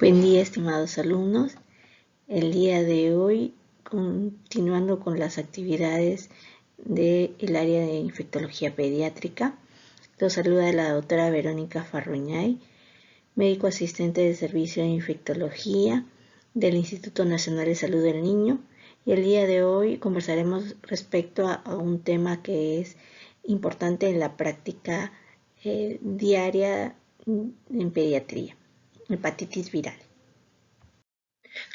Buen día, estimados alumnos. El día de hoy, continuando con las actividades del área de infectología pediátrica, los saluda la doctora Verónica Farruñay, médico asistente de servicio de infectología del Instituto Nacional de Salud del Niño. Y el día de hoy conversaremos respecto a un tema que es importante en la práctica diaria en pediatría: hepatitis viral.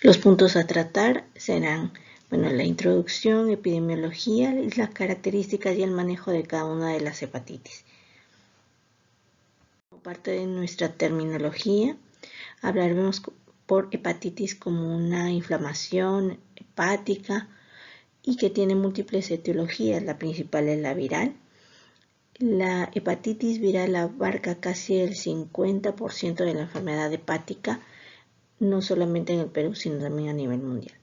Los puntos a tratar serán, la introducción, epidemiología, las características y el manejo de cada una de las hepatitis. Como parte de nuestra terminología, hablaremos por hepatitis como una inflamación hepática y que tiene múltiples etiologías. La principal es la viral. La hepatitis viral abarca casi el 50% de la enfermedad hepática, no solamente en el Perú, sino también a nivel mundial.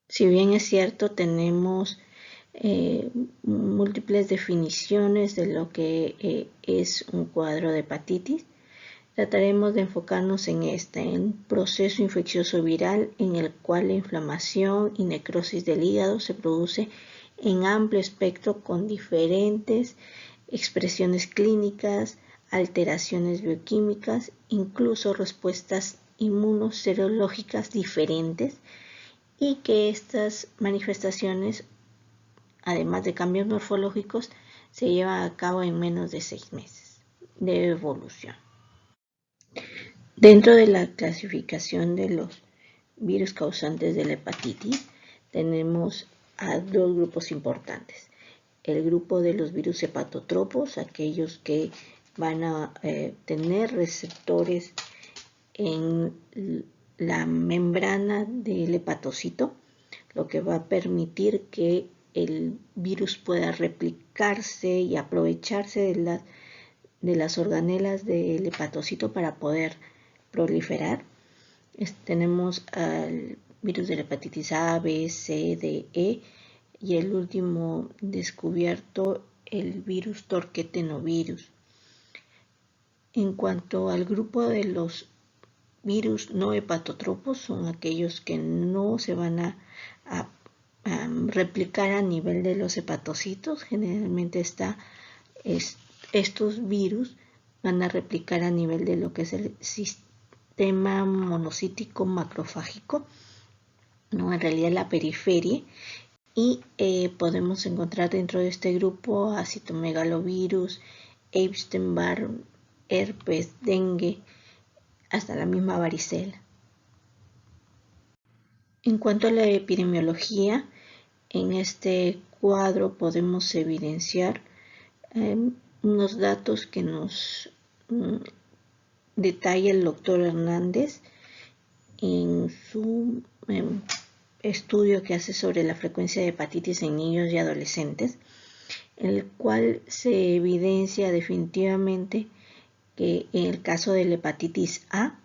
Si bien es cierto, tenemos múltiples definiciones de lo que es un cuadro de hepatitis, trataremos de enfocarnos en un proceso infeccioso viral en el cual la inflamación y necrosis del hígado se produce en amplio espectro con diferentes expresiones clínicas, alteraciones bioquímicas, incluso respuestas inmunoserológicas diferentes, y que estas manifestaciones, además de cambios morfológicos, se llevan a cabo en menos de 6 meses de evolución. Dentro de la clasificación de los virus causantes de la hepatitis, tenemos a dos grupos importantes. El grupo de los virus hepatotropos, aquellos que van a tener receptores en la membrana del hepatocito, lo que va a permitir que el virus pueda replicarse y aprovecharse de las organelas del hepatocito para poder proliferar. Tenemos al virus de la hepatitis A, B, C, D, E, y el último descubierto, el virus torquetenovirus. En cuanto al grupo de los virus no hepatotropos, son aquellos que no se van a replicar a nivel de los hepatocitos. Generalmente estos virus van a replicar a nivel de lo que es el sistema monocítico macrofágico, ¿no? En realidad la periferia. Y podemos encontrar dentro de este grupo a citomegalovirus, Epstein-Barr, herpes, dengue, hasta la misma varicela. En cuanto a la epidemiología, en este cuadro podemos evidenciar unos datos que nos detalla el doctor Hernández en su estudio que hace sobre la frecuencia de hepatitis en niños y adolescentes, en el cual se evidencia definitivamente que en el caso de la hepatitis A,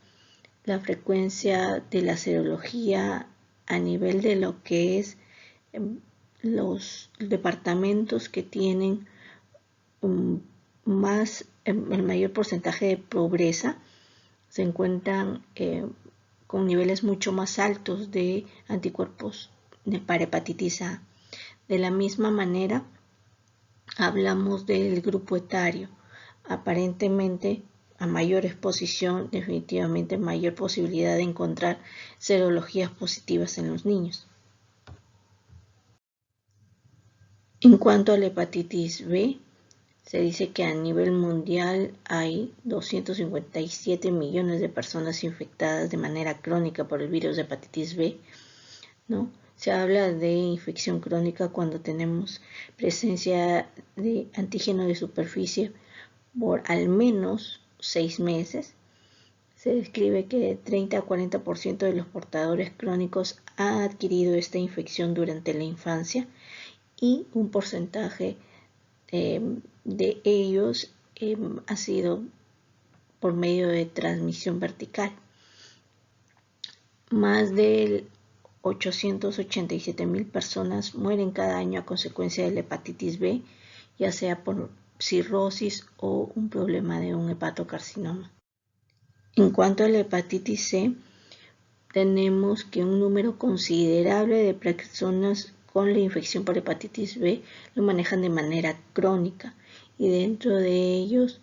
la frecuencia de la serología a nivel de lo que es los departamentos que tienen el mayor porcentaje de pobreza, se encuentran con niveles mucho más altos de anticuerpos para hepatitis A. De la misma manera, hablamos del grupo etario. Aparentemente, a mayor exposición, definitivamente mayor posibilidad de encontrar serologías positivas en los niños. En cuanto a la hepatitis B, se dice que a nivel mundial hay 257 millones de personas infectadas de manera crónica por el virus de hepatitis B, ¿no? Se habla de infección crónica cuando tenemos presencia de antígeno de superficie por al menos 6 meses. Se describe que 30 a 40% de los portadores crónicos han adquirido esta infección durante la infancia y un porcentaje de ellos ha sido por medio de transmisión vertical. Más de 887,000 personas mueren cada año a consecuencia de la hepatitis B, ya sea por cirrosis o un problema de un hepatocarcinoma. En cuanto a la hepatitis C, tenemos que un número considerable de personas con la infección por hepatitis B lo manejan de manera crónica, y dentro de ellos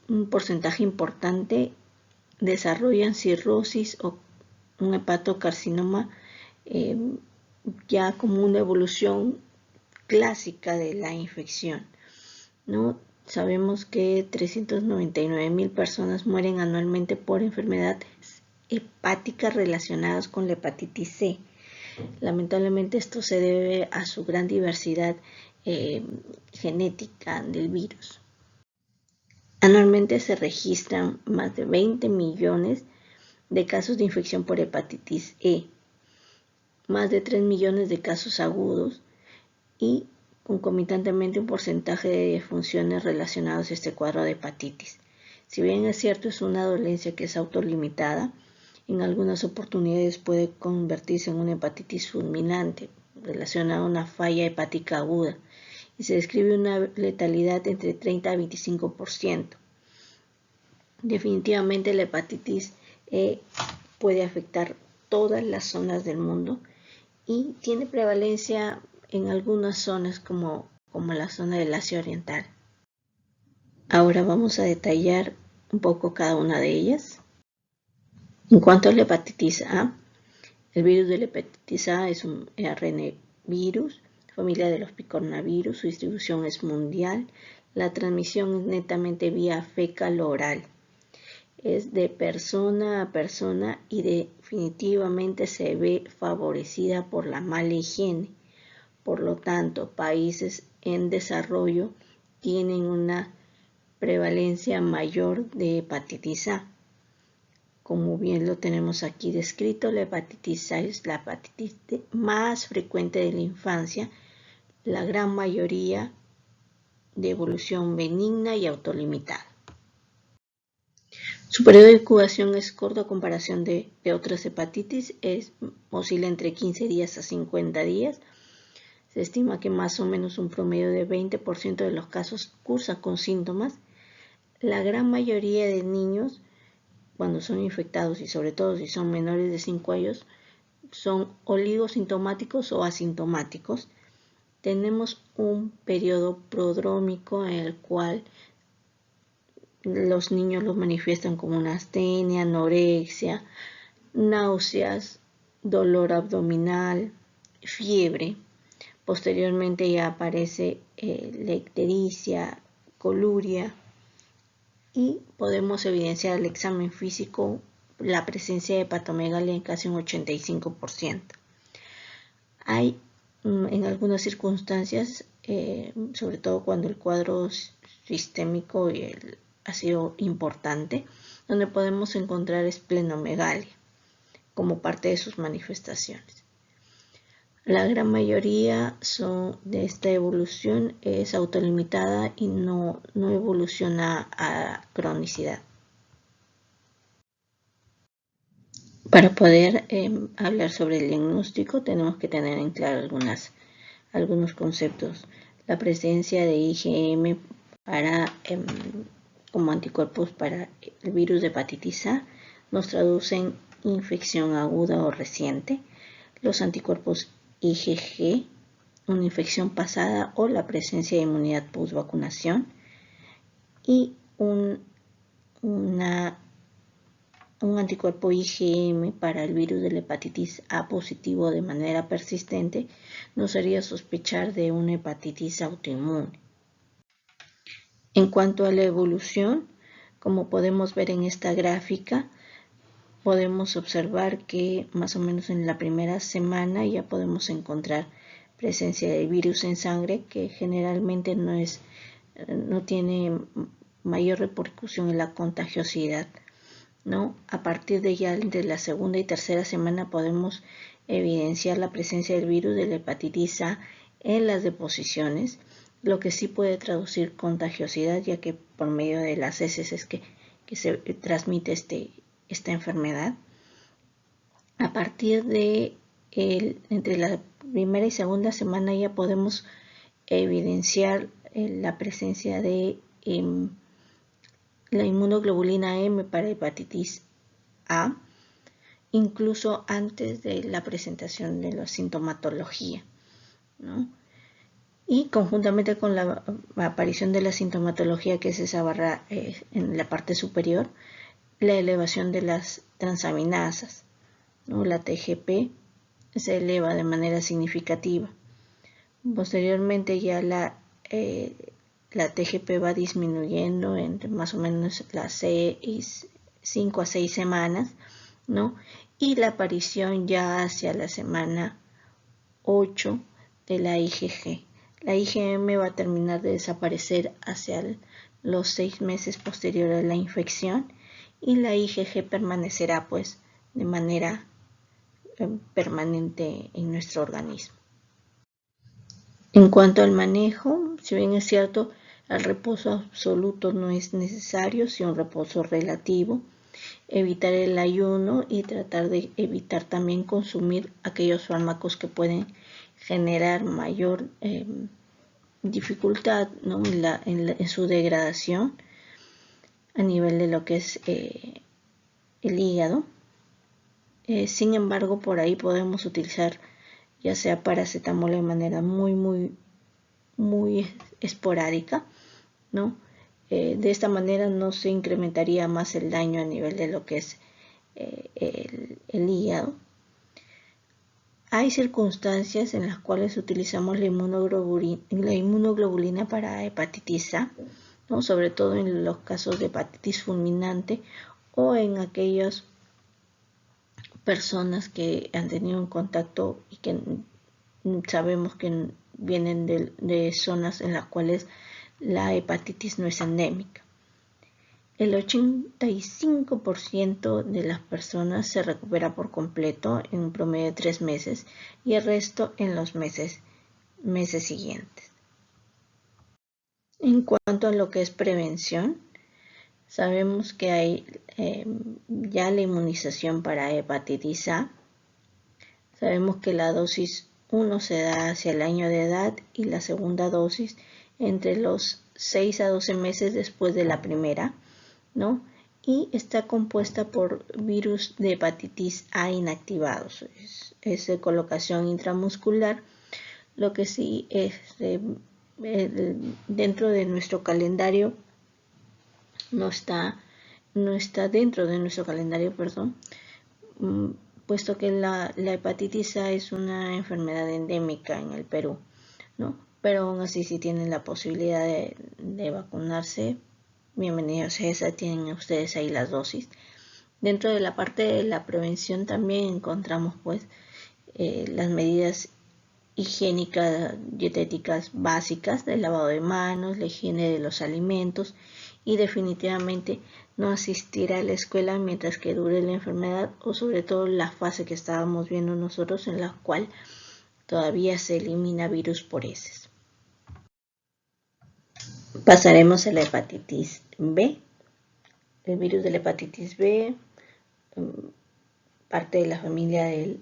un porcentaje importante desarrollan cirrosis o un hepatocarcinoma ya como una evolución clásica de la infección, ¿no? Sabemos que 399,000 personas mueren anualmente por enfermedades hepáticas relacionadas con la hepatitis C. Lamentablemente esto se debe a su gran diversidad genética del virus. Anualmente se registran más de 20 millones de casos de infección por hepatitis E, más de 3 millones de casos agudos y concomitantemente un porcentaje de defunciones relacionadas a este cuadro de hepatitis. Si bien es cierto, es una dolencia que es autolimitada, en algunas oportunidades puede convertirse en una hepatitis fulminante relacionada a una falla hepática aguda, y se describe una letalidad entre 30 a 25%. Definitivamente la hepatitis E puede afectar todas las zonas del mundo y tiene prevalencia en algunas zonas como la zona del Asia Oriental. Ahora vamos a detallar un poco cada una de ellas. En cuanto a la hepatitis A, el virus de la hepatitis A es un ARN virus, familia de los picornavirus, su distribución es mundial, la transmisión es netamente vía fecal-oral, es de persona a persona y definitivamente se ve favorecida por la mala higiene. Por lo tanto, países en desarrollo tienen una prevalencia mayor de hepatitis A. Como bien lo tenemos aquí descrito, la hepatitis A es la hepatitis más frecuente de la infancia, la gran mayoría de evolución benigna y autolimitada. Su periodo de incubación es corto a comparación de otras hepatitis, oscila entre 15 días a 50 días. Se estima que más o menos un promedio de 20% de los casos cursa con síntomas. La gran mayoría de niños, cuando son infectados y sobre todo si son menores de 5 años, son oligosintomáticos o asintomáticos. Tenemos un periodo prodrómico en el cual los niños los manifiestan como una astenia, anorexia, náuseas, dolor abdominal, fiebre. Posteriormente ya aparece la ictericia, coluria, y podemos evidenciar el examen físico la presencia de hepatomegalia en casi un 85%. Hay en algunas circunstancias, sobre todo cuando el cuadro sistémico ha sido importante, donde podemos encontrar esplenomegalia como parte de sus manifestaciones. La gran mayoría de esta evolución es autolimitada y no evoluciona a cronicidad. Para poder hablar sobre el diagnóstico tenemos que tener en claro algunos conceptos. La presencia de IgM como anticuerpos para el virus de hepatitis A nos traducen infección aguda o reciente. Los anticuerpos IgG, una infección pasada o la presencia de inmunidad post-vacunación, y un anticuerpo IgM para el virus de la hepatitis A positivo de manera persistente nos haría sospechar de una hepatitis autoinmune. En cuanto a la evolución, como podemos ver en esta gráfica, podemos observar que más o menos en la primera semana ya podemos encontrar presencia de virus en sangre, que generalmente no tiene mayor repercusión en la contagiosidad, ¿no? A partir de ya entre la segunda y tercera semana podemos evidenciar la presencia del virus de la hepatitis A en las deposiciones, lo que sí puede traducir contagiosidad, ya que por medio de las heces es que se transmite esta enfermedad. A partir de entre la primera y segunda semana ya podemos evidenciar la presencia de la inmunoglobulina M para hepatitis A, incluso antes de la presentación de la sintomatología, ¿no? Y conjuntamente con la aparición de la sintomatología, que es esa barra en la parte superior, la elevación de las transaminasas, ¿no? La TGP se eleva de manera significativa. Posteriormente ya la TGP va disminuyendo entre más o menos las 5 a 6 semanas, ¿no? Y la aparición ya hacia la semana 8 de la IgG. La IgM va a terminar de desaparecer hacia los 6 meses posteriores a la infección y la IgG permanecerá pues de manera permanente en nuestro organismo. En cuanto al manejo, si bien es cierto, el reposo absoluto no es necesario, sino un reposo relativo, evitar el ayuno y tratar de evitar también consumir aquellos fármacos que pueden generar mayor dificultad, ¿no? en su degradación a nivel de lo que es el hígado. Sin embargo, por ahí podemos utilizar ya sea paracetamol de manera muy esporádica, ¿no? De esta manera no se incrementaría más el daño a nivel de lo que es el hígado. Hay circunstancias en las cuales utilizamos la inmunoglobulina para hepatitis A, ¿no? Sobre todo en los casos de hepatitis fulminante o en aquellas personas que han tenido un contacto y que sabemos que vienen de zonas en las cuales la hepatitis no es endémica. El 85% de las personas se recupera por completo en un promedio de 3 meses y el resto en los meses siguientes. En cuanto a lo que es prevención, sabemos que hay ya la inmunización para hepatitis A. Sabemos que la dosis 1 se da hacia el año de edad y la segunda dosis entre los 6 a 12 meses después de la primera, ¿no? Y está compuesta por virus de hepatitis A inactivados. Es de colocación intramuscular, lo que sí es dentro de nuestro calendario no está dentro de nuestro calendario, puesto que la hepatitis A es una enfermedad endémica en el Perú, ¿no? Pero aún así, si tienen la posibilidad de vacunarse, bienvenidos a esa, tienen ustedes ahí las dosis. Dentro de la parte de la prevención también encontramos pues las medidas higiénicas, dietéticas básicas, del lavado de manos, la higiene de los alimentos y definitivamente no asistir a la escuela mientras que dure la enfermedad o sobre todo la fase que estábamos viendo nosotros en la cual todavía se elimina virus por heces. Pasaremos a la hepatitis B. El virus de la hepatitis B, parte de la familia del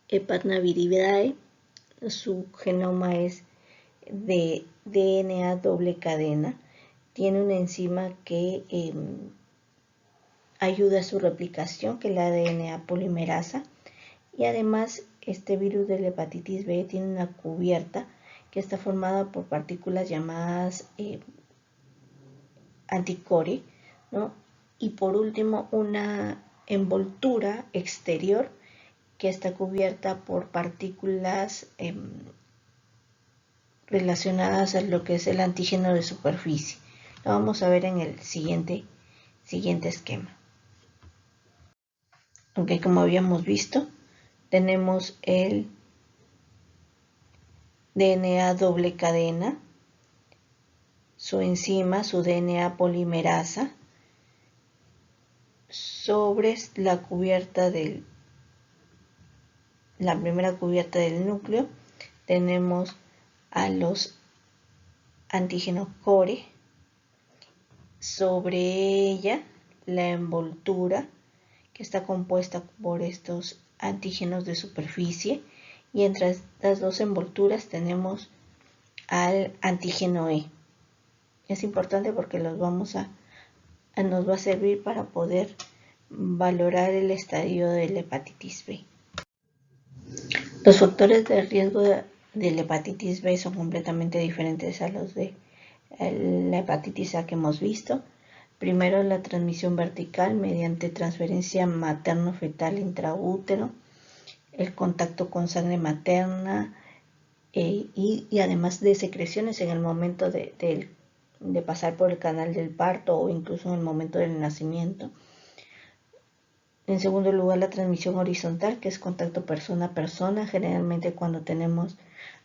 Hepatnaviridae. Su genoma es de DNA doble cadena. Tiene una enzima que ayuda a su replicación, que es la DNA polimerasa. Y además, este virus de la hepatitis B tiene una cubierta que está formada por partículas llamadas anticore, ¿no? Y por último, una envoltura exterior que está cubierta por partículas relacionadas a lo que es el antígeno de superficie. Lo vamos a ver en el siguiente esquema. Ok, como habíamos visto, tenemos el DNA doble cadena, su enzima, su DNA polimerasa, sobre la primera cubierta del núcleo tenemos a los antígenos core, sobre ella la envoltura que está compuesta por estos antígenos de superficie y entre estas dos envolturas tenemos al antígeno E. Es importante porque los vamos a nos va a servir para poder valorar el estadio de la hepatitis B. Los factores de riesgo de la hepatitis B son completamente diferentes a los de la hepatitis A que hemos visto. Primero, la transmisión vertical mediante transferencia materno-fetal intraútero, el contacto con sangre materna y además de secreciones en el momento de pasar por el canal del parto o incluso en el momento del nacimiento. En segundo lugar, la transmisión horizontal, que es contacto persona a persona, generalmente cuando tenemos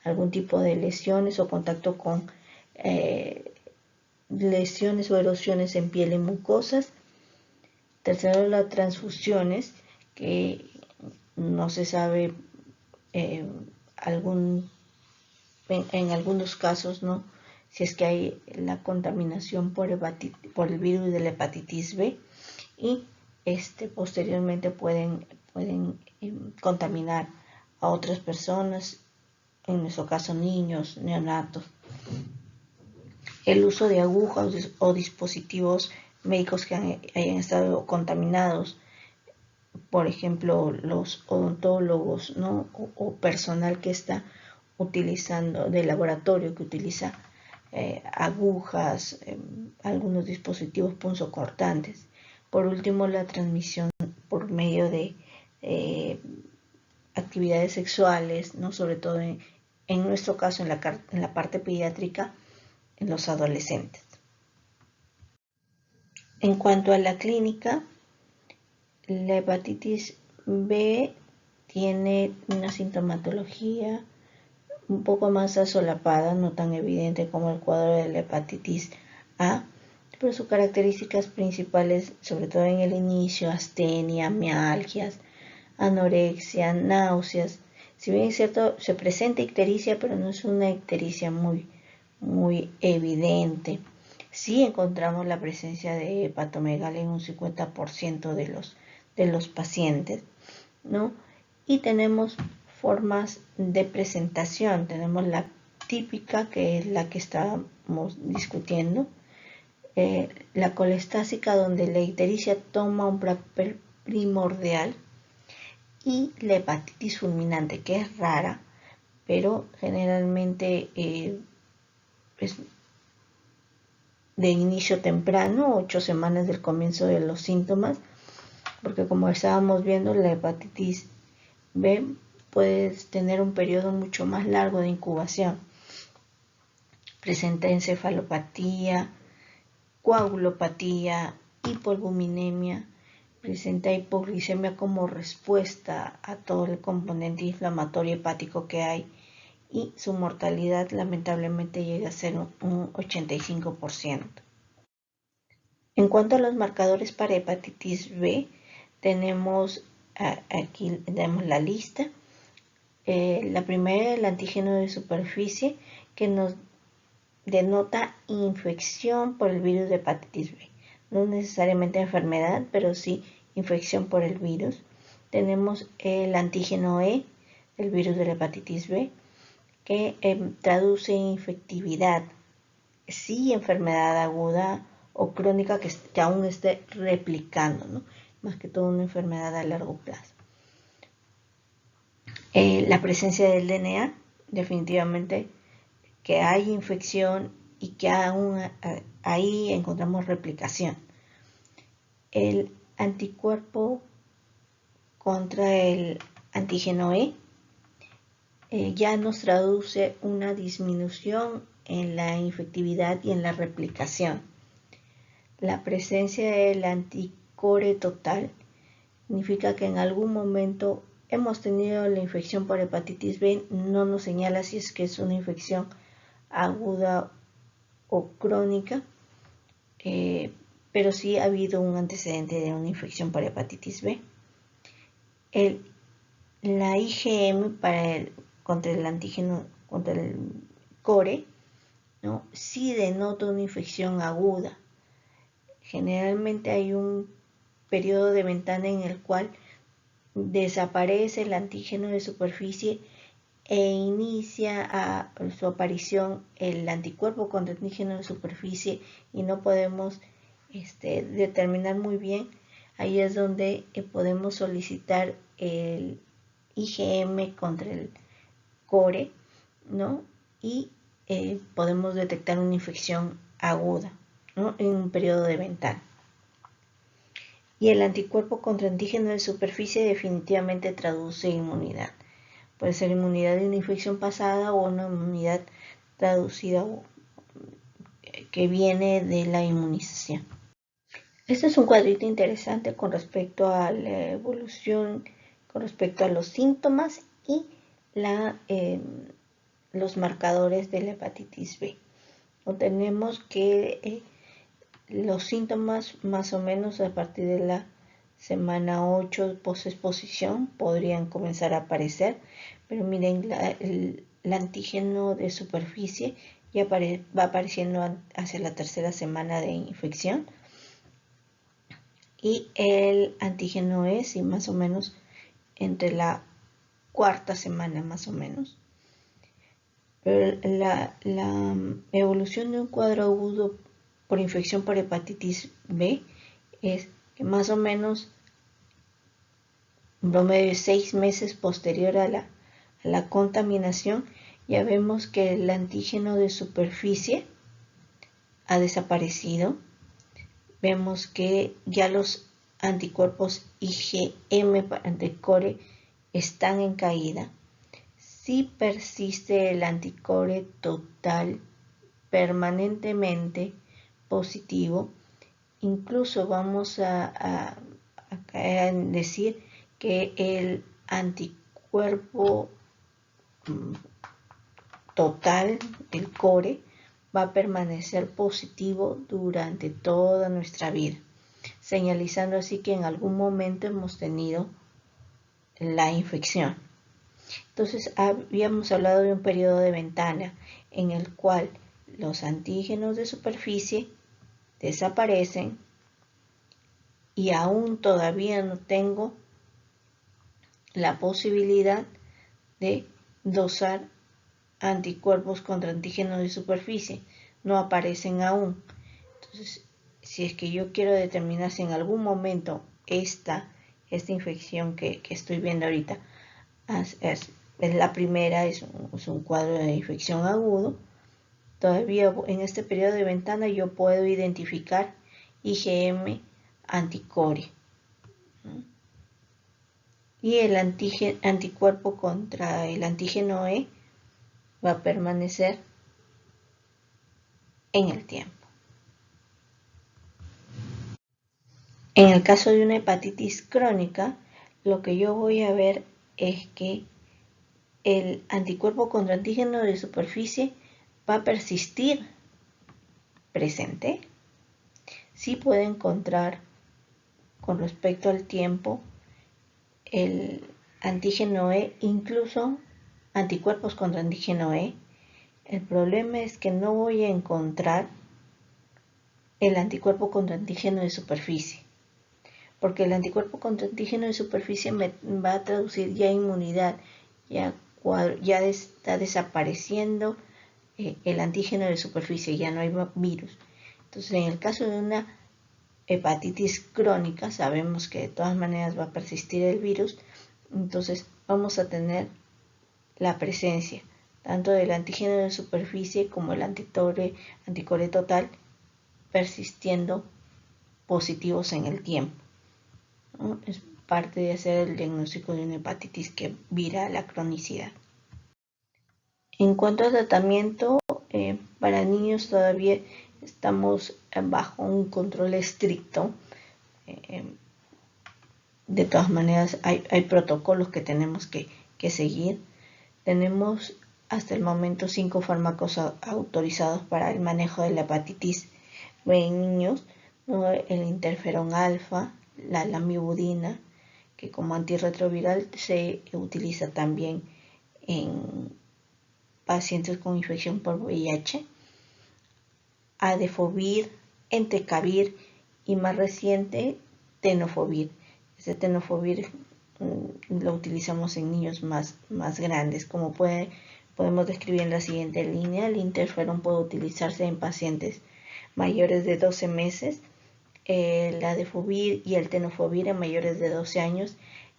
algún tipo de lesiones o contacto con lesiones o erosiones en piel y mucosas. Tercero, las transfusiones, que no se sabe en algunos casos, ¿no?, si es que hay la contaminación por el virus de la hepatitis B y posteriormente pueden contaminar a otras personas, en nuestro caso niños, neonatos. El uso de agujas o dispositivos médicos que hayan estado contaminados, por ejemplo, los odontólogos, ¿no?, o personal que está utilizando, de laboratorio que utiliza agujas, algunos dispositivos punzocortantes. Por último, la transmisión por medio de actividades sexuales, ¿no?, sobre todo en nuestro caso en la parte pediátrica, en los adolescentes. En cuanto a la clínica, la hepatitis B tiene una sintomatología un poco más asolapada, no tan evidente como el cuadro de la hepatitis A, pero sus características principales, sobre todo en el inicio, astenia, mialgias, anorexia, náuseas. Si bien es cierto, se presenta ictericia, pero no es una ictericia muy evidente. Sí encontramos la presencia de hepatomegalia en un 50% de los pacientes, ¿no? Y tenemos formas de presentación. Tenemos la típica, que es la que estábamos discutiendo, la colestásica, donde la ictericia toma un papel primordial, y la hepatitis fulminante, que es rara, pero generalmente es de inicio temprano, 8 semanas del comienzo de los síntomas, porque como estábamos viendo, la hepatitis B puede tener un periodo mucho más largo de incubación. Presenta encefalopatía, coagulopatía, hipoalbuminemia, presenta hipoglicemia como respuesta a todo el componente inflamatorio hepático que hay, y su mortalidad lamentablemente llega a ser un 85%. En cuanto a los marcadores para hepatitis B, tenemos aquí la lista. La primera, el antígeno de superficie, que nos denota infección por el virus de hepatitis B. No necesariamente enfermedad, pero sí infección por el virus. Tenemos el antígeno E, el virus de la hepatitis B, que traduce infectividad, sí enfermedad aguda o crónica que aún esté replicando, ¿no?, más que todo una enfermedad a largo plazo. La presencia del DNA, definitivamente que hay infección y que aún ahí encontramos replicación. El anticuerpo contra el antígeno E ya nos traduce una disminución en la infectividad y en la replicación. La presencia del anticore total significa que en algún momento hemos tenido la infección por hepatitis B. No nos señala si es que es una infección aguda o crónica, pero sí ha habido un antecedente de una infección por hepatitis B. La IgM contra el antígeno, contra el core, ¿no?, sí denota una infección aguda. Generalmente hay un periodo de ventana en el cual desaparece el antígeno de superficie e inicia su aparición el anticuerpo contra el antígeno de superficie, y no podemos determinar muy bien. Ahí es donde podemos solicitar el IgM contra el core, ¿no? Y podemos detectar una infección aguda, ¿no? En un periodo de ventana. Y el anticuerpo contra antígeno de superficie definitivamente traduce inmunidad. Puede ser inmunidad de una infección pasada o una inmunidad traducida que viene de la inmunización. Este es un cuadrito interesante con respecto a la evolución, con respecto a los síntomas y los marcadores de la hepatitis B. Tenemos que los síntomas más o menos a partir de la semana 8 post-exposición podrían comenzar a aparecer, pero miren, el antígeno de superficie ya va apareciendo hacia la tercera semana de infección, y el antígeno es más o menos entre la cuarta semana más o menos. Pero la evolución de un cuadro agudo por infección por hepatitis B es que más o menos en promedio de 6 meses posterior a la contaminación ya vemos que el antígeno de superficie ha desaparecido. Vemos que ya los anticuerpos IgM de core están en caída. Si persiste el anticore total permanentemente positivo, incluso vamos a decir que el anticuerpo total del core va a permanecer positivo durante toda nuestra vida, señalizando así que en algún momento hemos tenido la infección. Entonces, habíamos hablado de un periodo de ventana en el cual los antígenos de superficie desaparecen y aún todavía no tengo la posibilidad de dosar anticuerpos contra antígenos de superficie. No aparecen aún. Entonces, si es que yo quiero determinar si en algún momento esta infección que estoy viendo ahorita es la primera, es un cuadro de infección agudo, todavía en este periodo de ventana yo puedo identificar IgM anticore, ¿no? Y el anticuerpo contra el antígeno E va a permanecer en el tiempo. En el caso de una hepatitis crónica, lo que yo voy a ver es que el anticuerpo contra antígeno de superficie va a persistir presente. Sí puede encontrar con respecto al tiempo el antígeno E, incluso anticuerpos contra antígeno E. El problema es que no voy a encontrar el anticuerpo contra antígeno de superficie, porque el anticuerpo contra antígeno de superficie me va a traducir ya inmunidad, ya está desapareciendo el antígeno de superficie, ya no hay virus. Entonces, en el caso de una hepatitis crónica, sabemos que de todas maneras va a persistir el virus, entonces vamos a tener la presencia tanto del antígeno de superficie como el anticore total persistiendo positivos en el tiempo, ¿no? Es parte de hacer el diagnóstico de una hepatitis que vira a la cronicidad. En cuanto a tratamiento, para niños todavía estamos bajo un control estricto. De todas maneras, hay protocolos que tenemos que seguir. Tenemos hasta el momento 5 fármacos autorizados para el manejo de la hepatitis B en niños, ¿no? El interferón alfa, la lamivudina, que como antirretroviral se utiliza también en pacientes con infección por VIH, adefovir, entecavir y más reciente tenofovir. Este tenofovir lo utilizamos en niños más grandes. Como podemos describir en la siguiente línea, el interferón puede utilizarse en pacientes mayores de 12 meses la Defovir y el Tenofovir en mayores de 12 años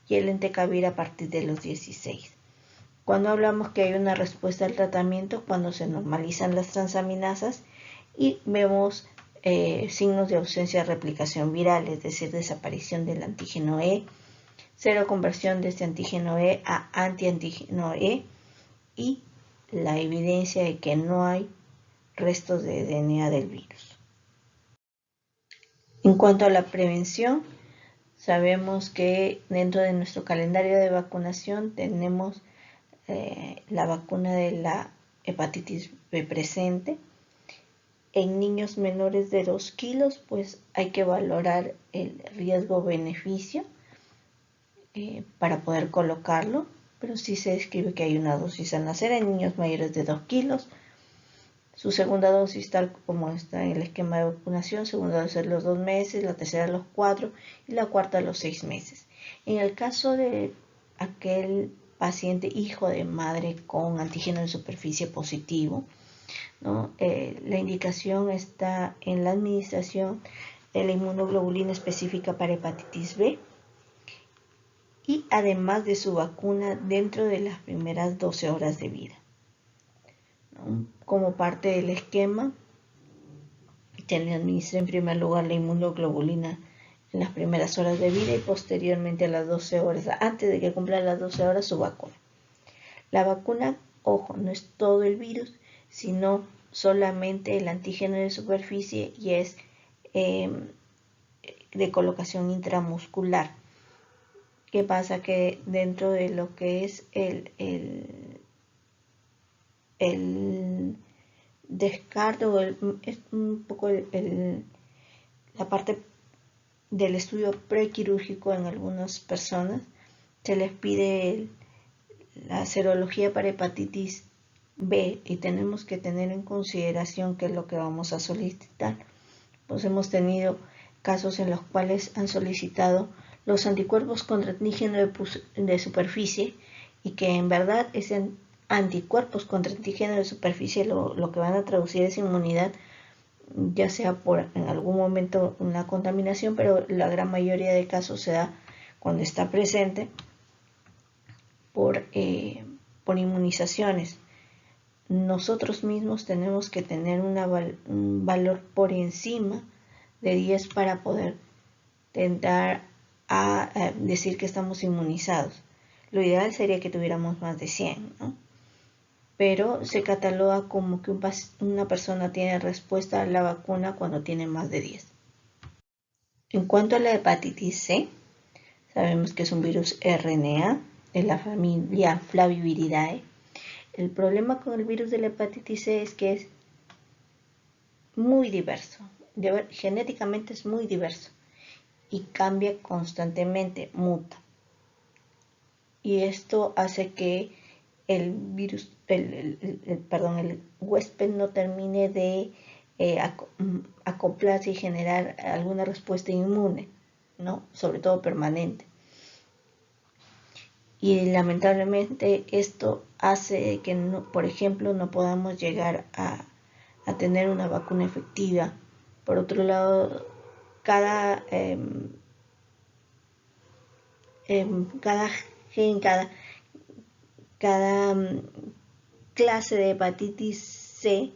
y el Entecavir a partir de los 16. Cuando hablamos que hay una respuesta al tratamiento, cuando se normalizan las transaminasas y vemos signos de ausencia de replicación viral, es decir, desaparición del antígeno E, cero conversión de este antígeno E a antiantígeno E y la evidencia de que no hay restos de DNA del virus. En cuanto a la prevención, sabemos que dentro de nuestro calendario de vacunación tenemos la vacuna de la hepatitis B presente. En niños menores de 2 kilos, pues hay que valorar el riesgo-beneficio para poder colocarlo, pero sí se describe que hay una dosis al nacer en niños mayores de 2 kilos. Su segunda dosis, tal como está en el esquema de vacunación, segunda dosis a los 2 meses, la tercera a los 4 y la cuarta a los 6 meses. En el caso de aquel paciente hijo de madre con antígeno de superficie positivo, ¿no? La indicación está en la administración de la inmunoglobulina específica para hepatitis B y además de su vacuna dentro de las primeras 12 horas de vida. Como parte del esquema, se le administra en primer lugar la inmunoglobulina en las primeras horas de vida y posteriormente a las 12 horas, antes de que cumplan las 12 horas, su vacuna. La vacuna, ojo, no es todo el virus, sino solamente el antígeno de superficie y es de colocación intramuscular. ¿Qué pasa? Que dentro de lo que es el descarto, es un poco la parte del estudio prequirúrgico en algunas personas, se les pide la serología para hepatitis B y tenemos que tener en consideración qué es lo que vamos a solicitar. Pues hemos tenido casos en los cuales han solicitado los anticuerpos contra antígeno de superficie y que en verdad ese anticuerpos contra antígeno de superficie lo que van a traducir es inmunidad, ya sea por en algún momento una contaminación, pero la gran mayoría de casos se da cuando está presente por inmunizaciones. Nosotros mismos tenemos que tener un valor por encima de 10 para poder tentar a decir que estamos inmunizados. Lo ideal sería que tuviéramos más de 100, ¿no? Pero se cataloga como que una persona tiene respuesta a la vacuna cuando tiene más de 10. En cuanto a la hepatitis C, sabemos que es un virus RNA de la familia Flaviviridae. El problema con el virus de la hepatitis C es que es muy diverso, genéticamente es muy diverso y cambia constantemente, muta. Y esto hace que el virus, el huésped no termine de acoplarse y generar alguna respuesta inmune, ¿no? Sobre todo permanente. Y lamentablemente esto hace que, por ejemplo, no podamos llegar a tener una vacuna efectiva. Por otro lado, cada gen, cada clase de hepatitis C,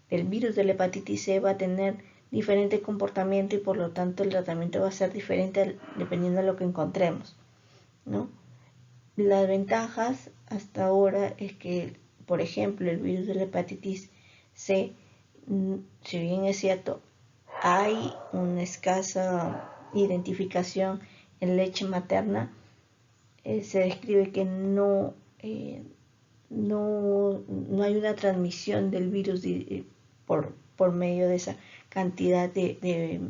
del virus de la hepatitis C, va a tener diferente comportamiento y por lo tanto el tratamiento va a ser diferente dependiendo de lo que encontremos, ¿no? Las ventajas hasta ahora es que, por ejemplo, el virus de la hepatitis C, si bien es cierto, hay una escasa identificación en leche materna, se describe que no hay una transmisión del virus por medio de esa cantidad de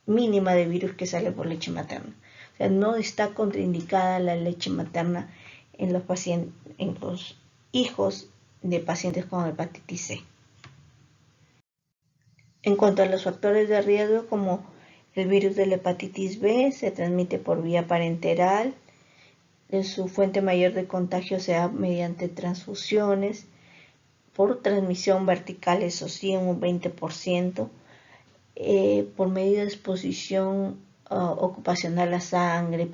mínima de virus que sale por leche materna. O sea, no está contraindicada la leche materna en los pacientes, en los hijos de pacientes con hepatitis C. En cuanto a los factores de riesgo, como el virus de la hepatitis B se transmite por vía parenteral, su fuente mayor de contagio se da mediante transfusiones, por transmisión vertical, eso sí, en un 20%, por medio de exposición ocupacional a sangre,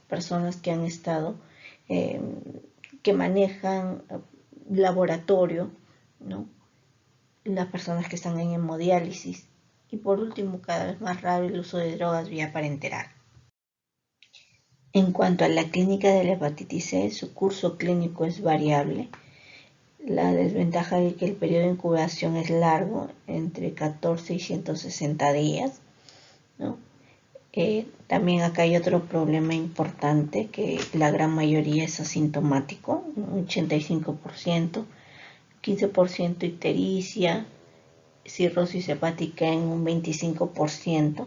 personas que han estado, que manejan laboratorio, ¿no? Las personas que están en hemodiálisis. Y por último, cada vez más raro el uso de drogas vía parenteral. En cuanto a la clínica de la hepatitis C, su curso clínico es variable. La desventaja es que el periodo de incubación es largo, entre 14 y 160 días, ¿no? También acá hay otro problema importante, que la gran mayoría es asintomático, un 85%, 15% ictericia, cirrosis hepática en un 25%.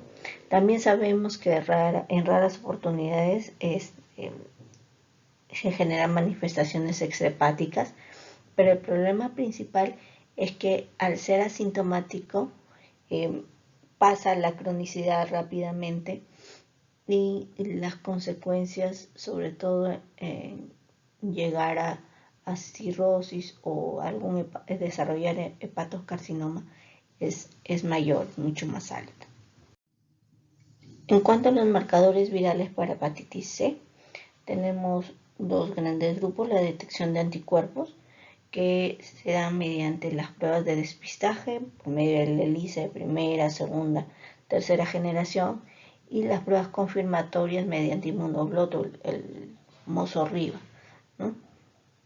También sabemos que en raras oportunidades se generan manifestaciones extrahepáticas, pero el problema principal es que al ser asintomático pasa la cronicidad rápidamente y las consecuencias, sobre todo llegar a cirrosis o desarrollar hepatoscarcinoma, es mayor, mucho más alto. En cuanto a los marcadores virales para hepatitis C, tenemos dos grandes grupos: la detección de anticuerpos, que se dan mediante las pruebas de despistaje por medio del ELISA de primera, segunda, tercera generación, y las pruebas confirmatorias mediante inmunogloto, el famoso RIVA, ¿no?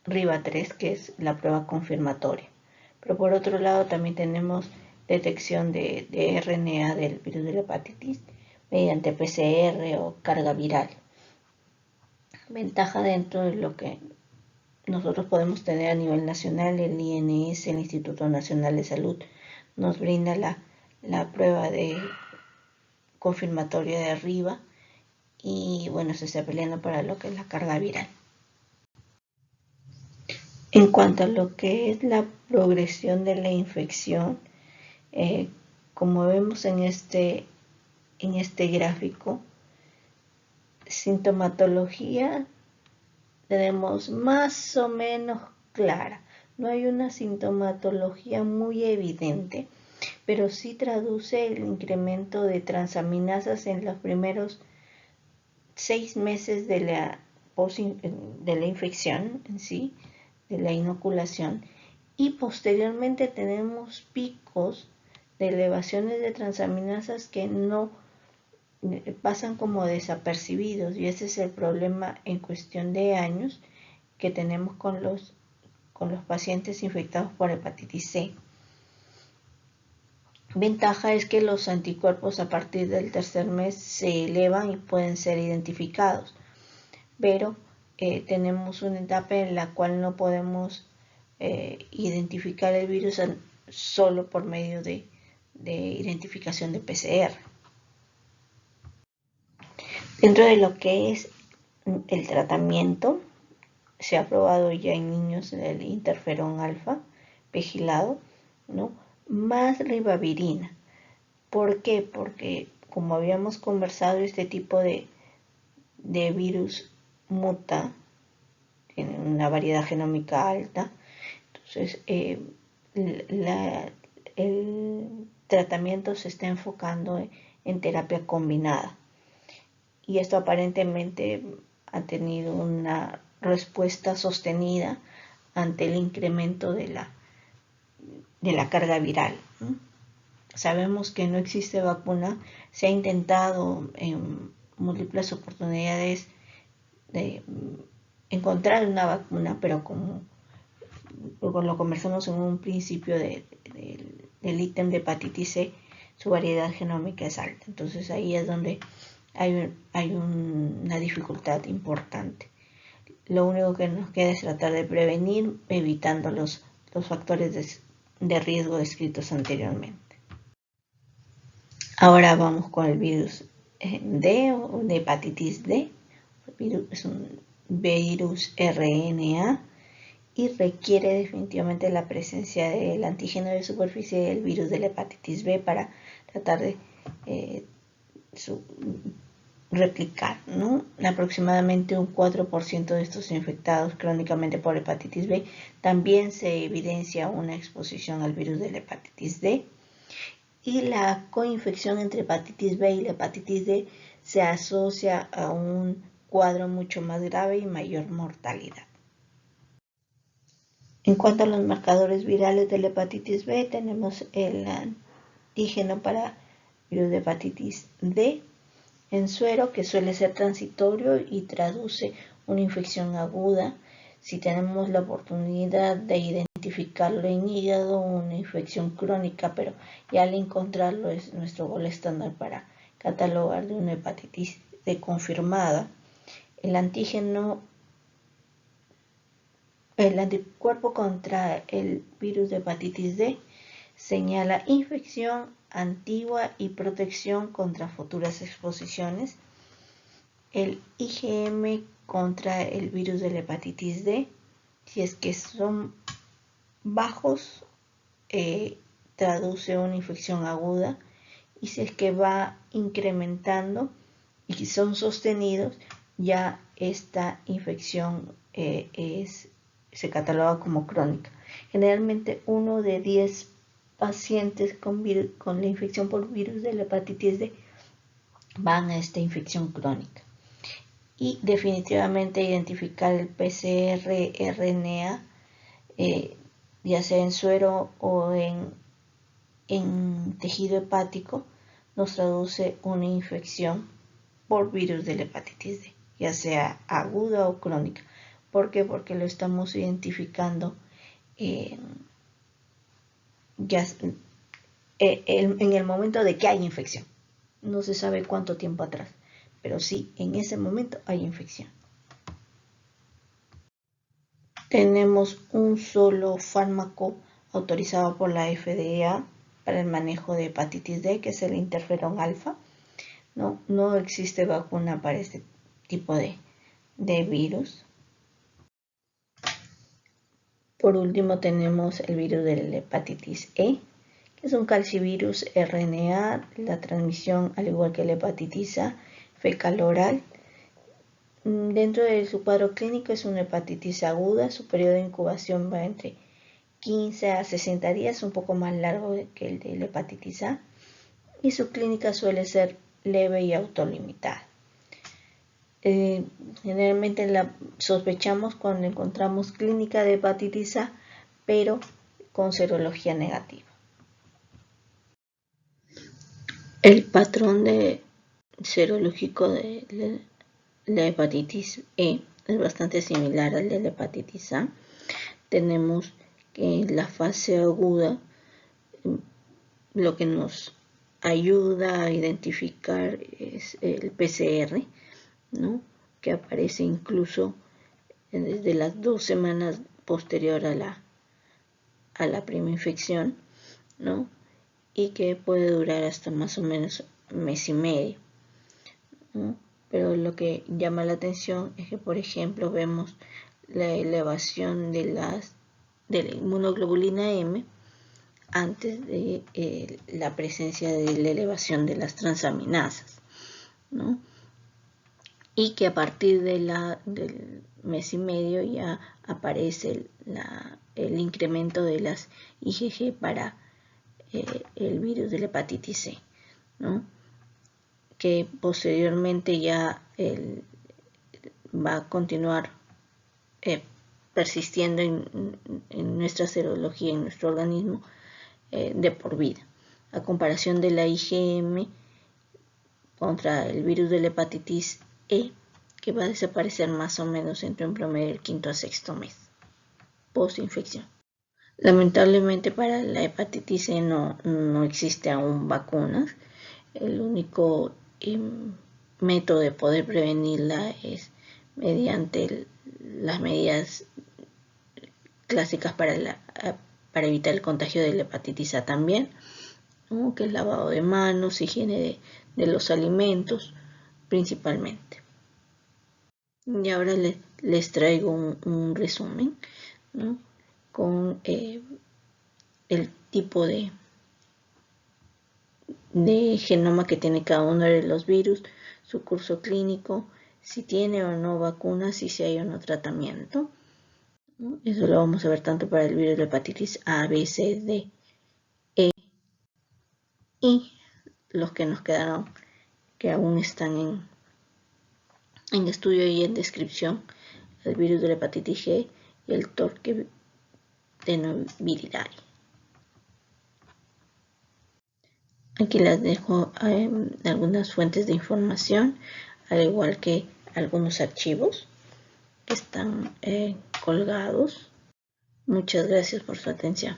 RIVA 3, que es la prueba confirmatoria. Pero por otro lado también tenemos detección de RNA del virus de la hepatitis mediante PCR o carga viral. Ventaja dentro de lo que nosotros podemos tener a nivel nacional: el INS, el Instituto Nacional de Salud, nos brinda la prueba de confirmatoria de RIVA, y bueno, se está peleando para lo que es la carga viral. En cuanto a lo que es la progresión de la infección, como vemos en este gráfico, sintomatología tenemos más o menos clara. No hay una sintomatología muy evidente, pero sí traduce el incremento de transaminasas en los primeros 6 meses de la infección en sí, de la inoculación, y posteriormente tenemos picos de elevaciones de transaminasas que no pasan como desapercibidos, y ese es el problema en cuestión de años que tenemos con los pacientes infectados por hepatitis C. Ventaja es que los anticuerpos a partir del tercer mes se elevan y pueden ser identificados, pero tenemos una etapa en la cual no podemos identificar el virus solo por medio de identificación de PCR. Dentro de lo que es el tratamiento, se ha probado ya en niños el interferón alfa pegilado, ¿no? Más ribavirina. ¿Por qué? Porque, como habíamos conversado, este tipo de virus muta, tiene una variedad genómica alta. Entonces, el tratamiento se está enfocando en terapia combinada, y esto aparentemente ha tenido una respuesta sostenida ante el incremento de la carga viral. Sabemos que no existe vacuna. Se ha intentado en múltiples oportunidades de encontrar una vacuna, pero como lo conversamos en un principio del ítem de hepatitis C, su variedad genómica es alta. Entonces ahí es donde hay una dificultad importante. Lo único que nos queda es tratar de prevenir, evitando los factores de riesgo descritos anteriormente. Ahora vamos con el virus D, o de hepatitis D. Es un virus RNA y requiere definitivamente la presencia del antígeno de superficie del virus de la hepatitis B para tratar de replicar, ¿no? Aproximadamente un 4% de estos infectados crónicamente por hepatitis B también se evidencia una exposición al virus de la hepatitis D, y la coinfección entre hepatitis B y la hepatitis D se asocia a un cuadro mucho más grave y mayor mortalidad. En cuanto a los marcadores virales de la hepatitis B, tenemos el antígeno para virus de hepatitis D en suero, que suele ser transitorio y traduce una infección aguda. Si tenemos la oportunidad de identificarlo en hígado, una infección crónica, pero ya al encontrarlo es nuestro gol estándar para catalogar de una hepatitis D confirmada. El anticuerpo contra el virus de hepatitis D señala infección antigua y protección contra futuras exposiciones. El IgM contra el virus de la hepatitis D, si es que son bajos, traduce una infección aguda, y si es que va incrementando y si son sostenidos, ya esta infección se cataloga como crónica. Generalmente 1 de 10 pacientes con la infección por virus de la hepatitis D van a esta infección crónica. Y definitivamente identificar el PCR-RNA, ya sea en suero o en tejido hepático, nos traduce una infección por virus de la hepatitis D, ya sea aguda o crónica. ¿Por qué? Porque lo estamos identificando en el momento de que hay infección. No se sabe cuánto tiempo atrás, pero sí, en ese momento hay infección. Tenemos un solo fármaco autorizado por la FDA para el manejo de hepatitis D, que es el interferón alfa. No existe vacuna para este tipo de virus. Por último tenemos el virus de la hepatitis E, que es un calcivirus RNA, la transmisión, al igual que la hepatitis A, fecal oral. Dentro de su cuadro clínico es una hepatitis aguda, su periodo de incubación va entre 15 a 60 días, un poco más largo que el de la hepatitis A, y su clínica suele ser leve y autolimitada. Generalmente la sospechamos cuando encontramos clínica de hepatitis A, pero con serología negativa. El patrón serológico de la hepatitis E es bastante similar al de la hepatitis A. Tenemos que en la fase aguda, lo que nos ayuda a identificar es el PCR, ¿no? Que aparece incluso desde las 2 semanas posterior a la primera infección, ¿no? Y que puede durar hasta más o menos un mes y medio, ¿no? Pero lo que llama la atención es que, por ejemplo, vemos la elevación de la inmunoglobulina M antes de la presencia de la elevación de las transaminasas, ¿no? Y que a partir del mes y medio ya aparece el incremento de las IgG para el virus de la hepatitis C, ¿no? Que posteriormente ya va a continuar persistiendo en nuestra serología, en nuestro organismo, de por vida. A comparación de la IgM contra el virus de la hepatitis E, que va a desaparecer más o menos entre un promedio del 5º a 6º mes post-infección. Lamentablemente para la hepatitis E no existe aún vacunas. El único método de poder prevenirla es mediante las medidas clásicas para evitar el contagio de la hepatitis A también, ¿no? Que es lavado de manos, higiene de los alimentos principalmente. Y ahora les traigo un resumen, ¿no? Con el tipo de genoma que tiene cada uno de los virus, su curso clínico, si tiene o no vacunas y si hay o no tratamiento, ¿no? Eso lo vamos a ver tanto para el virus de hepatitis A, B, C, D, E y los que nos quedaron, que aún están en estudio y en descripción: el virus de la hepatitis G y el Torqueviridae. Aquí les dejo algunas fuentes de información, al igual que algunos archivos que están colgados. Muchas gracias por su atención.